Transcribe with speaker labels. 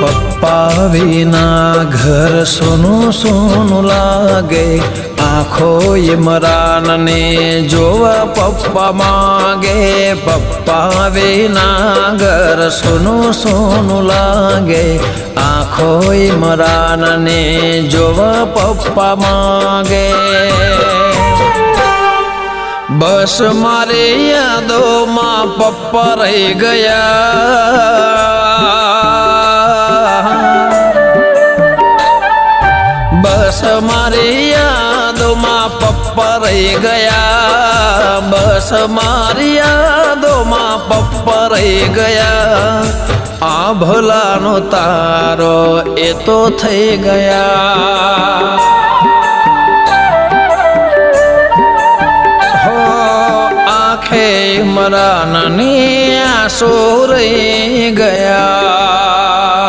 Speaker 1: પપ્પા વિના ઘર સોનું સોનું લાગે, આંખો ઇમરાનને જોવા પપ્પા માગે. પપ્પા વિના ઘર સોનું સોનું લાગે, આંખો ઇમરાનને જોવા પપ્પા માગે. બસ મારી યાદોમાં પપ્પા રહી ગયા. બસ મારી યાદોમાં પપ્પા રહી ગયા. બસ મારી યાદોમાં પપ્પા રહી ગયા. આ ભલાનો તારો એ તો થઈ ગયા. આંખે ઇમરાનની આંસુ રહી ગયા.